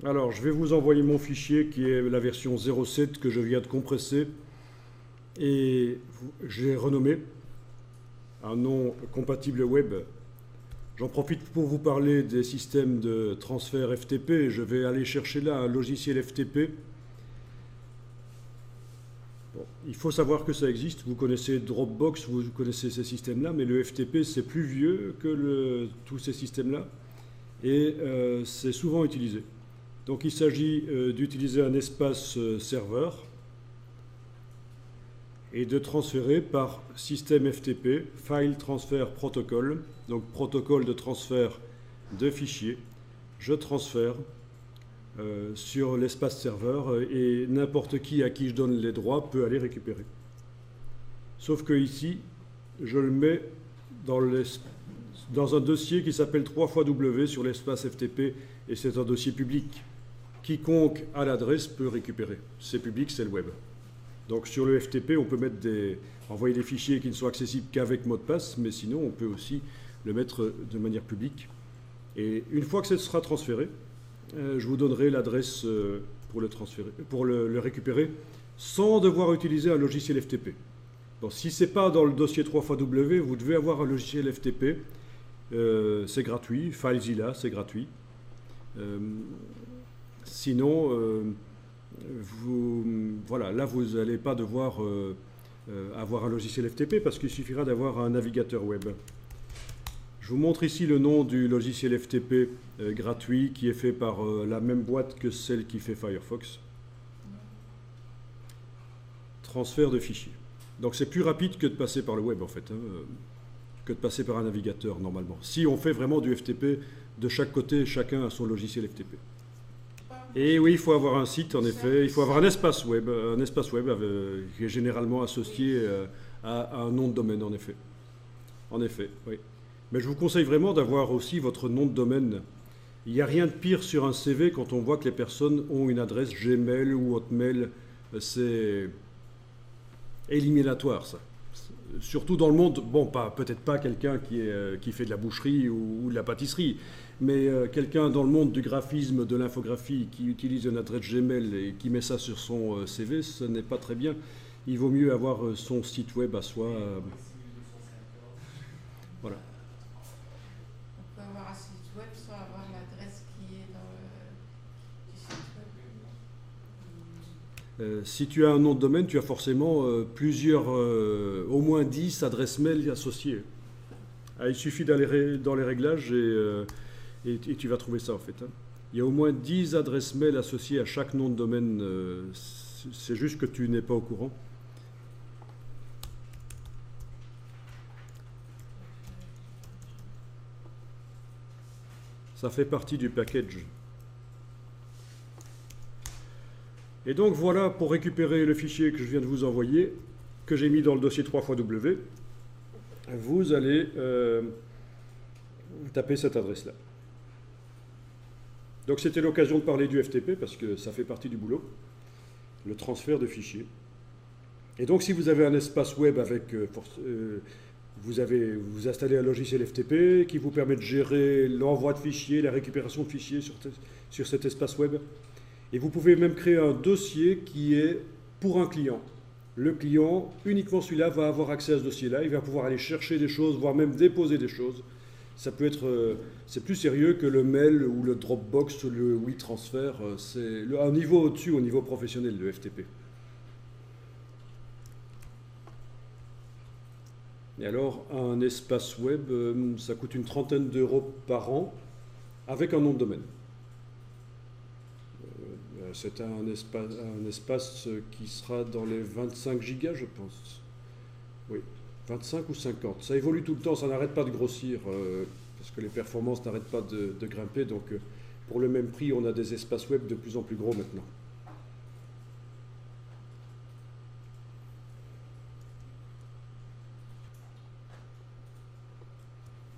Alors, je vais vous envoyer mon fichier qui est la version 07 que je viens de compresser et j'ai renommé un nom compatible web. J'en profite pour vous parler des systèmes de transfert FTP. Je vais aller chercher là un logiciel FTP. Bon, il faut savoir que ça existe. Vous connaissez Dropbox, vous connaissez ces systèmes-là, mais le FTP, c'est plus vieux que tous ces systèmes-là et c'est souvent utilisé. Donc il s'agit d'utiliser un espace serveur et de transférer par système FTP, File Transfer Protocol, donc protocole de transfert de fichiers. Je transfère sur l'espace serveur et n'importe qui à qui je donne les droits peut aller récupérer. Sauf que ici, je le mets dans un dossier qui s'appelle 3xW sur l'espace FTP et c'est un dossier public. Quiconque a l'adresse peut récupérer. C'est public, c'est le web. Donc sur le FTP, on peut envoyer des fichiers qui ne sont accessibles qu'avec mot de passe, mais sinon on peut aussi le mettre de manière publique. Et une fois que ce sera transféré, je vous donnerai l'adresse pour le récupérer sans devoir utiliser un logiciel FTP. Donc si ce n'est pas dans le dossier 3xW, vous devez avoir un logiciel FTP. C'est gratuit. FileZilla, c'est gratuit. Sinon, voilà, là, vous n'allez pas devoir avoir un logiciel FTP parce qu'il suffira d'avoir un navigateur web. Je vous montre ici le nom du logiciel FTP gratuit qui est fait par la même boîte que celle qui fait Firefox. Transfert de fichiers. Donc c'est plus rapide que de passer par le web en fait, que de passer par un navigateur normalement. Si on fait vraiment du FTP de chaque côté, chacun a son logiciel FTP. Et oui, il faut avoir un site, en effet. Il faut avoir un espace web qui est généralement associé à un nom de domaine, en effet. En effet, oui. Mais je vous conseille vraiment d'avoir aussi votre nom de domaine. Il n'y a rien de pire sur un CV quand on voit que les personnes ont une adresse Gmail ou Hotmail. C'est éliminatoire, ça. Surtout dans le monde, bon, peut-être pas quelqu'un qui fait de la boucherie ou de la pâtisserie, mais quelqu'un dans le monde du graphisme, de l'infographie, qui utilise une adresse Gmail et qui met ça sur son CV, ce n'est pas très bien. Il vaut mieux avoir son site web à soi. Voilà. On peut avoir un site web sans avoir l'adresse qui est dans du site web. Si tu as un nom de domaine, tu as forcément au moins 10 adresses mail associées. Il suffit d'aller dans les réglages et tu vas trouver ça en fait. Il y a au moins 10 adresses mail associées à chaque nom de domaine. C'est juste que tu n'es pas au courant. Ça fait partie du package. Et donc voilà, pour récupérer le fichier que je viens de vous envoyer, que j'ai mis dans le dossier 3xW, vous allez taper cette adresse-là. Donc c'était l'occasion de parler du FTP parce que ça fait partie du boulot, le transfert de fichiers. Et donc si vous avez un espace web avec, vous installez un logiciel FTP qui vous permet de gérer l'envoi de fichiers, la récupération de fichiers sur cet espace web. Et vous pouvez même créer un dossier qui est pour un client. Le client, uniquement celui-là, va avoir accès à ce dossier-là. Il va pouvoir aller chercher des choses, voire même déposer des choses. Ça peut être, c'est plus sérieux que le mail ou le Dropbox, le WeTransfer. C'est un niveau au-dessus, au niveau professionnel, le FTP. Et alors, un espace web, ça coûte une trentaine d'euros par an avec un nom de domaine. C'est un espace qui sera dans les 25 gigas, je pense. Oui, 25 ou 50. Ça évolue tout le temps, ça n'arrête pas de grossir, parce que les performances n'arrêtent pas de grimper. Donc, pour le même prix, on a des espaces web de plus en plus gros maintenant.